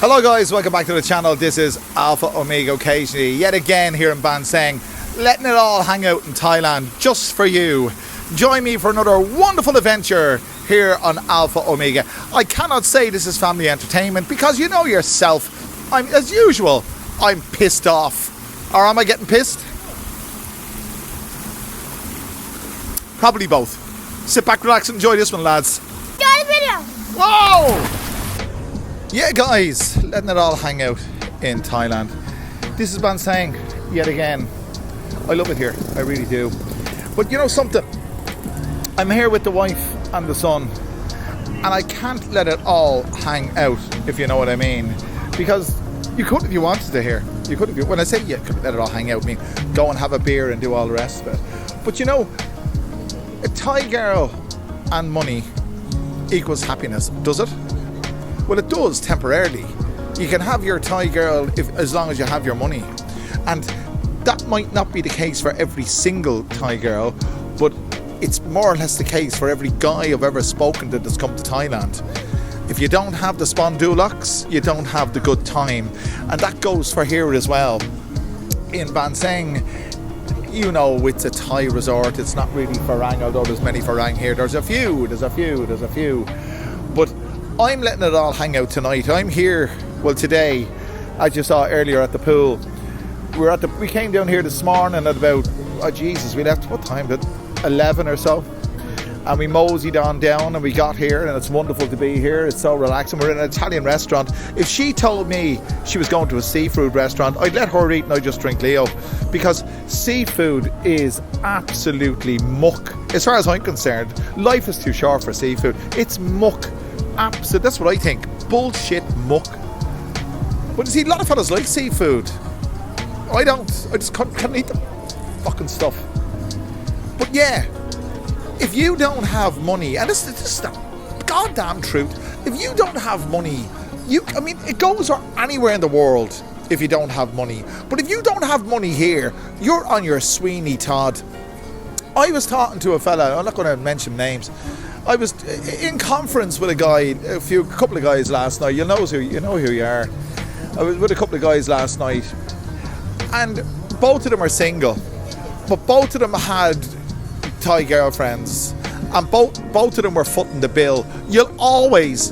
Hello guys, welcome back to the channel. This is Alpha Omega Occasionally, yet again here in Ban Seng, letting it all hang out in Thailand just for you. Join me for another wonderful adventure here on Alpha Omega. I cannot say this is family entertainment because you know yourself, as usual, I'm pissed off. Or am I getting pissed? Probably both. Sit back, relax, and enjoy this one, lads. Enjoy the video. Whoa! Yeah, guys, letting it all hang out in Thailand. This is Ban Seng, yet again. I love it here, I really do. But you know something? I'm here with the wife and the son, and I can't let it all hang out, if you know what I mean. Because you could if you wanted to here. You could if you, when I say you could let it all hang out, I mean go and have a beer and do all the rest of it. But you know, a Thai girl and money equals happiness, does it? Well, it does temporarily. You can have your Thai girl as long as you have your money. And that might not be the case for every single Thai girl, but it's more or less the case for every guy I've ever spoken to that's come to Thailand. If you don't have the spondulocks, you don't have the good time. And that goes for here as well. In Ban Seng, you know, it's a Thai resort. It's not really Farang, although there's many Farang here. There's a few. But I'm letting it all hang out tonight. I'm here, well today, as you saw earlier at the pool. We came down here this morning at about, oh Jesus, we left, what time? At 11 or so. And we moseyed on down and we got here, and it's wonderful to be here. It's so relaxing. We're in an Italian restaurant. If she told me she was going to a seafood restaurant, I'd let her eat and I'd just drink Leo. Because seafood is absolutely muck. As far as I'm concerned, life is too short for seafood. It's muck. Absolute, that's what I think. Bullshit muck. But you see, a lot of fellas like seafood. I don't. I just can't eat the fucking stuff. But yeah, if you don't have money, and this is the goddamn truth, if you don't have money, it goes anywhere in the world if you don't have money. But if you don't have money here, you're on your Sweeney Todd. I was talking to a fella, I'm not going to mention names. I was in conference with a couple of guys last night. You know who you are. I was with a couple of guys last night, and both of them are single, but both of them had Thai girlfriends, and both of them were footing the bill. You'll always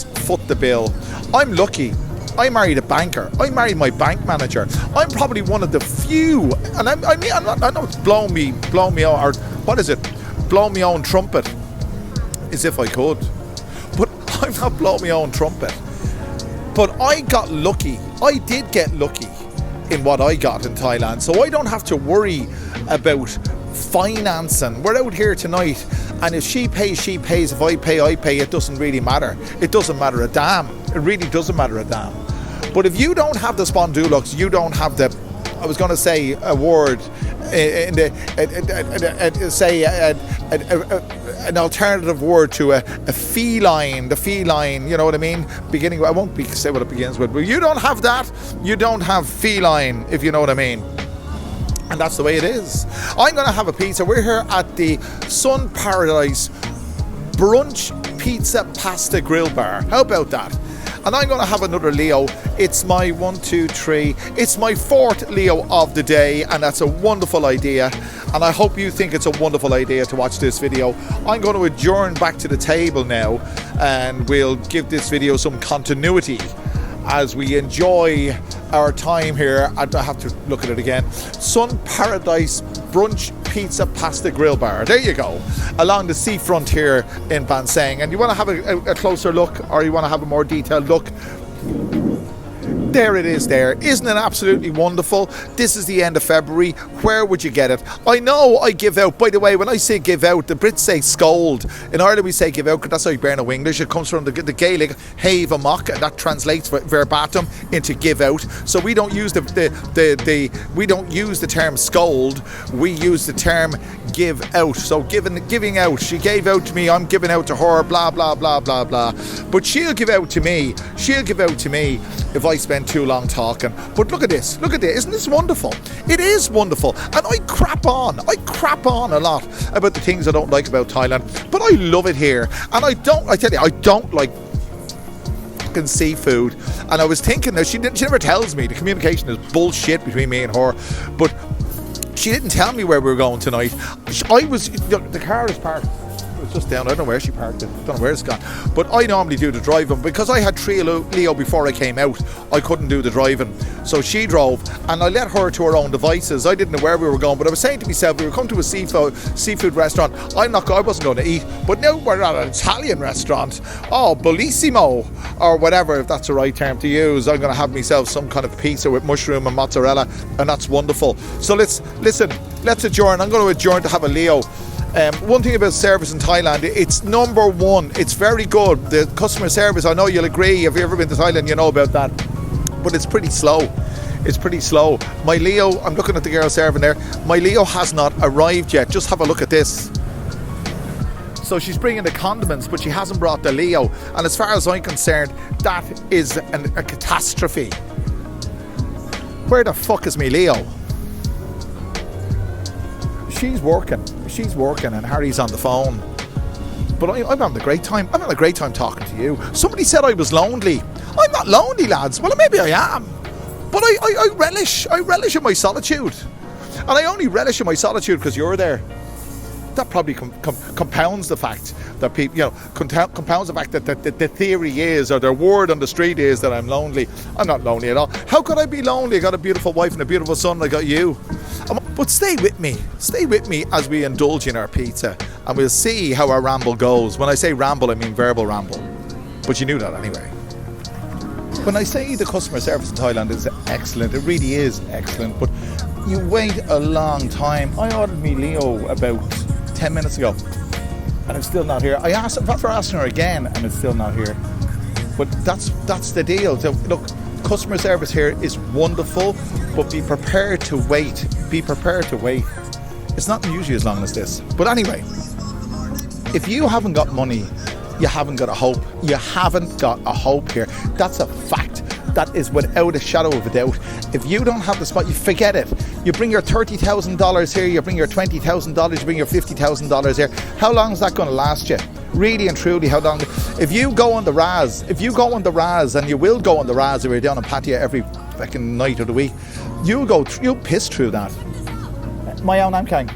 foot the bill. I'm lucky. I married a banker. I married my bank manager. I'm probably one of the few, and I know it's blow me out, or what is it? Blow my own trumpet, as if I could, but I'm not blowing my own trumpet. But I got lucky. I did get lucky in what I got in Thailand, so I don't have to worry about financing. We're out here tonight, and if she pays, she pays. If I pay, I pay. It doesn't really matter. It doesn't matter a damn. It really doesn't matter a damn. But if you don't have the spondulocks, you don't have the, I was going to say a word, an alternative word to a feline, the feline, you know what I mean? I won't say what it begins with, but you don't have that, you don't have feline, if you know what I mean. And that's the way it is. I'm going to have a pizza. We're here at the Sun Paradise Brunch Pizza Pasta Grill Bar. How about that? And I'm going to have another Leo. It's my 1, 2, 3. It's my 4th Leo of the day, and that's a wonderful idea. And I hope you think it's a wonderful idea to watch this video. I'm going to adjourn back to the table now, and we'll give this video some continuity as we enjoy our time here. I have to look at it again. Sun Paradise Brunch Pizza Pasta Grill Bar. There you go. Along the seafront here in Ban Seng. And you want to have a closer look, or you want to have a more detailed look, there it is there. Isn't it absolutely wonderful? This is the end of February. Where would you get it? I know I give out. By the way, when I say give out, the Brits say scold. In Ireland we say give out because that's how you burn a English. It comes from the Gaelic have a mock, and that translates verbatim into give out. So we don't use we don't use the term scold. We use the term give out. So giving out. She gave out to me. I'm giving out to her. Blah blah blah blah blah. But she'll give out to me. She'll give out to me if I spend too long talking. But look at this. Isn't this wonderful? It is wonderful. And I crap on a lot about the things I don't like about Thailand, but I love it here. And I don't like fucking seafood. And I was thinking, now she never tells me, the communication is bullshit between me and her, but she didn't tell me where we were going tonight. The car is parked. It's just down. I don't know where she parked it. I don't know where it's gone. But I normally do the driving. Because I had Leo before I came out, I couldn't do the driving. So she drove, and I let her to her own devices. I didn't know where we were going, but I was saying to myself, we were coming to a seafood restaurant. I wasn't going to eat, but now we're at an Italian restaurant. Oh, Bellissimo, or whatever, if that's the right term to use. I'm going to have myself some kind of pizza with mushroom and mozzarella, and that's wonderful. So let's adjourn. I'm going to adjourn to have a Leo. One thing about service in Thailand, it's number one. It's very good. The customer service, I know you'll agree, if you've ever been to Thailand, you know about that. But it's pretty slow. It's pretty slow. My Leo, I'm looking at the girl serving there. My Leo has not arrived yet. Just have a look at this. So she's bringing the condiments, but she hasn't brought the Leo. And as far as I'm concerned, that is a catastrophe. Where the fuck is my Leo? She's working and Harry's on the phone. But I'm having a great time. I'm having a great time talking to you. Somebody said I was lonely. I'm not lonely, lads. Well, maybe I am. But I relish in my solitude. And I only relish in my solitude because you're there. That probably compounds the fact that people, compounds the fact that the theory is, or the word on the street is, that I'm lonely. I'm not lonely at all. How could I be lonely? I got a beautiful wife and a beautiful son. I got you. But stay with me as we indulge in our pizza, and we'll see how our ramble goes. When I say ramble, I mean verbal ramble. But you knew that anyway. When I say the customer service in Thailand is excellent, it really is excellent, but you wait a long time. I ordered me Leo about 10 minutes ago, and it's still not here. I asked for asking her again, and it's still not here. But that's the deal. So look, customer service here is wonderful, but be prepared to wait. Be prepared to wait. It's not usually as long as this. But anyway, if you haven't got money, you haven't got a hope. You haven't got a hope here. That's a fact. That is without a shadow of a doubt. If you don't have the spot, you forget it. You bring your $30,000 here, you bring your $20,000, you bring your $50,000 here. How long is that going to last you? Really and truly, how long? If you go on the Raz, and you will go on the Raz if you're down in Pattaya every fucking night of the week, you'll piss through that. My own I'm king.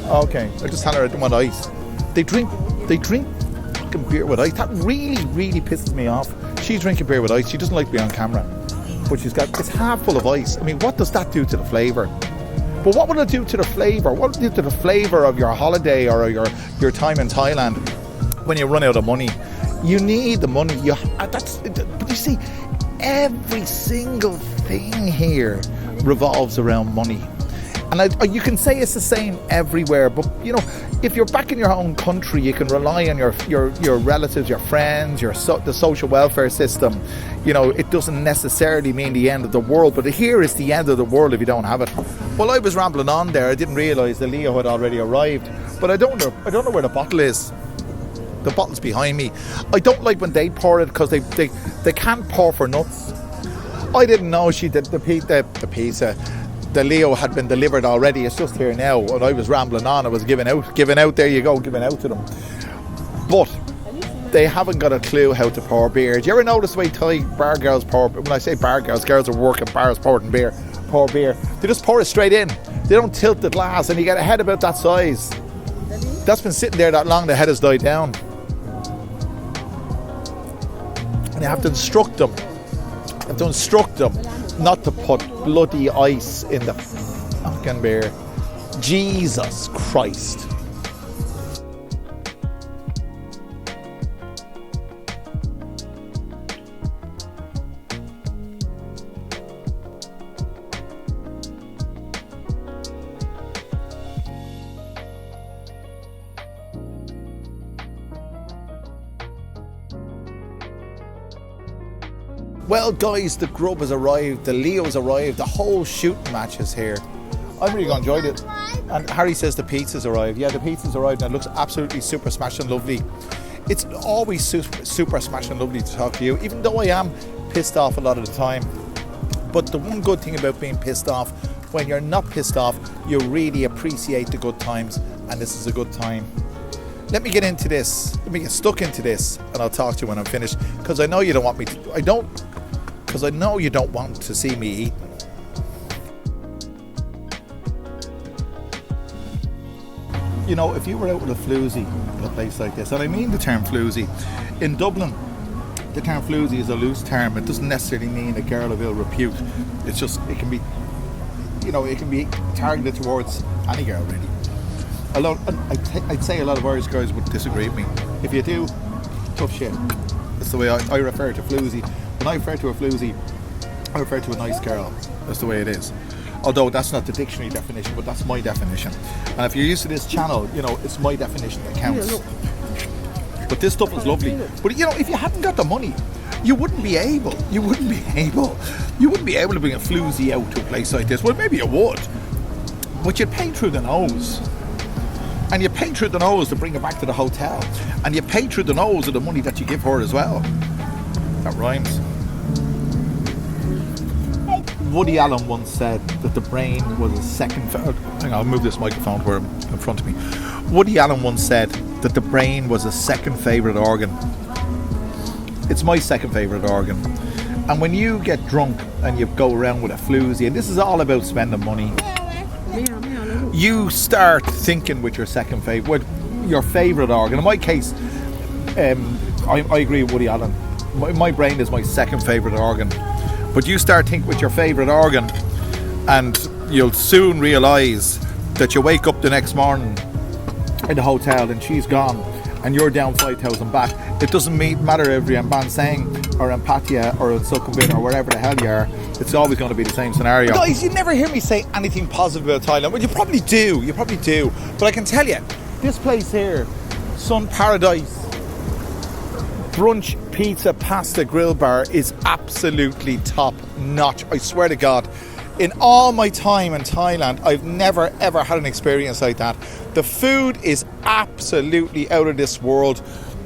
Okay, I just tell her I don't want ice. They drink fucking beer with ice. That really, really pisses me off. She's drinking beer with ice. She doesn't like to be on camera, but it's half full of ice. I mean, what does that do to the flavour? But what will it do to the flavour? What will it do to the flavour of your holiday or your time in Thailand when you run out of money? You need the money. But you see, every single thing here revolves around money. And you can say it's the same everywhere, but if you're back in your own country, you can rely on your relatives, your friends, the social welfare system. It doesn't necessarily mean the end of the world, but here is the end of the world if you don't have it. Well, I was rambling on there. I didn't realise that Leo had already arrived, but I don't know where the bottle is. The bottle's behind me. I don't like when they pour it because they can't pour for nuts. I didn't know she did the pizza. The Leo had been delivered already. It's just here now. And I was rambling on. I was giving out. There you go, giving out to them. But they haven't got a clue how to pour beer. Do you ever notice the way Thai bar girls pour? When I say bar girls are working bars pouring beer. Pour beer. They just pour it straight in. They don't tilt the glass, and you get a head about that size. That's been sitting there that long. The head has died down. And you have to instruct them. Not to put bloody ice in the fucking beer. Jesus Christ. Well, guys, the grub has arrived, the Leo's arrived, the whole shooting match is here. I'm really going to enjoy it. And Harry says the pizza's arrived. Yeah, the pizza's arrived and it looks absolutely super smash and lovely. It's always super smash and lovely to talk to you, even though I am pissed off a lot of the time. But the one good thing about being pissed off, when you're not pissed off, you really appreciate the good times, and this is a good time. let me get into this. Let me get stuck into this, and I'll talk to you when I'm finished. Because I know you don't want me to. Because I know you don't want to see me eating. You know, if you were out with a floozy in a place like this, and I mean the term floozy, in Dublin, the term floozy is a loose term. It doesn't necessarily mean a girl of ill repute. It's just, it can be, you know, it can be targeted towards any girl, really. I'd say a lot of Irish guys would disagree with me. If you do, tough shit. That's the way I refer to floozy. When I refer to a floozy, I refer to a nice girl. That's the way it is. Although that's not the dictionary definition, but that's my definition. And if you're used to this channel, you know, it's my definition that counts. But this stuff is lovely. But you know, if you hadn't got the money, you wouldn't be able to bring a floozy out to a place like this. Well, maybe you would, but you'd pay through the nose. And you pay through the nose to bring her back to the hotel. And you pay through the nose of the money that you give her as well. That rhymes. Woody Allen once said that the brain was a second... Hang on, I'll move this microphone where in front of me. Woody Allen once said that the brain was a second favourite organ. It's my second favourite organ. And when you get drunk and you go around with a floozy, and this is all about spending money, you start thinking with your second favourite, with your favourite organ. In my case, I agree with Woody Allen. My brain is my second favourite organ. But you start thinking with your favourite organ, and you'll soon realise that you wake up the next morning in the hotel and she's gone and you're down 5,000 baht. It doesn't matter if you're in Bansang or in Pattaya or in Sukhumvit or wherever the hell you are. It's always going to be the same scenario. Guys, you never hear me say anything positive about Thailand. Well, you probably do. But I can tell you, this place here, Sun Paradise Brunch Pizza Pasta Grill Bar, is absolutely top notch. I swear to God. In all my time in Thailand, I've never ever had an experience like that. The food is absolutely out of this world.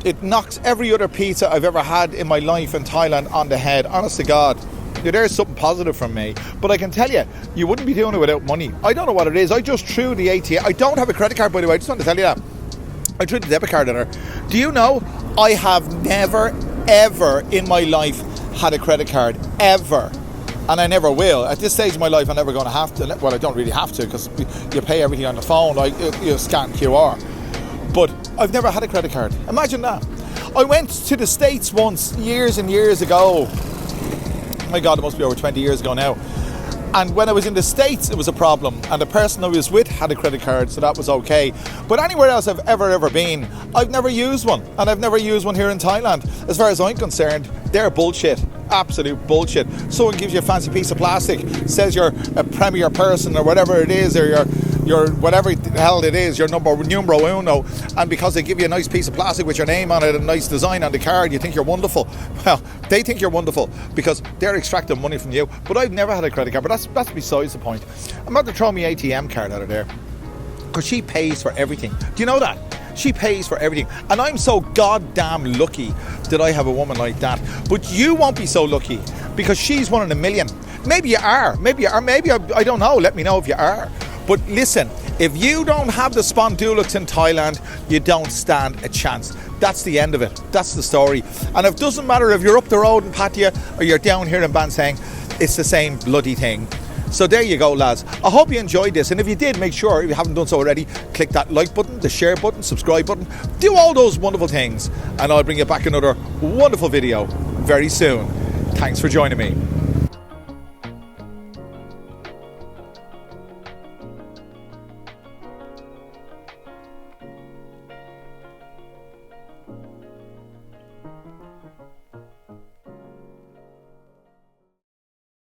It knocks every other pizza I've ever had in my life in Thailand on the head. Honest to God. There's something positive from me. But I can tell you, you wouldn't be doing it without money. I don't know what it is. I just threw the ATM. I don't have a credit card, by the way. I just want to tell you that. I threw the debit card at her. Do you know, I have never, ever in my life had a credit card. Ever. And I never will. At this stage of my life, I'm never going to have to. Well, I don't really have to, because you pay everything on the phone. Like, you scan QR. But I've never had a credit card. Imagine that. I went to the States once, years and years ago. My God, it must be over 20 years ago now. And when I was in the States, it was a problem. And the person I was with had a credit card, so that was okay. But anywhere else I've ever been, I've never used one. And I've never used one here in Thailand. As far as I'm concerned, they're bullshit. Absolute bullshit. Someone gives you a fancy piece of plastic, says you're a premier person or whatever it is, or you're whatever the hell it is, you're numero uno, and because they give you a nice piece of plastic with your name on it and a nice design on the card, you think you're wonderful. Well, they think you're wonderful because they're extracting money from you. But I've never had a credit card, but that's besides the point. I'm about to throw my ATM card out of there because she pays for everything. Do you know that? She pays for everything. And I'm so goddamn lucky that I have a woman like that. But you won't be so lucky because she's one in a million. Maybe you are. Maybe I don't know. Let me know if you are. But listen, if you don't have the spondulics in Thailand, you don't stand a chance. That's the end of it. That's the story. And it doesn't matter if you're up the road in Pattaya or you're down here in Bansang, it's the same bloody thing. So there you go, lads. I hope you enjoyed this. And if you did, make sure, if you haven't done so already, click that like button, the share button, subscribe button. Do all those wonderful things. And I'll bring you back another wonderful video very soon. Thanks for joining me.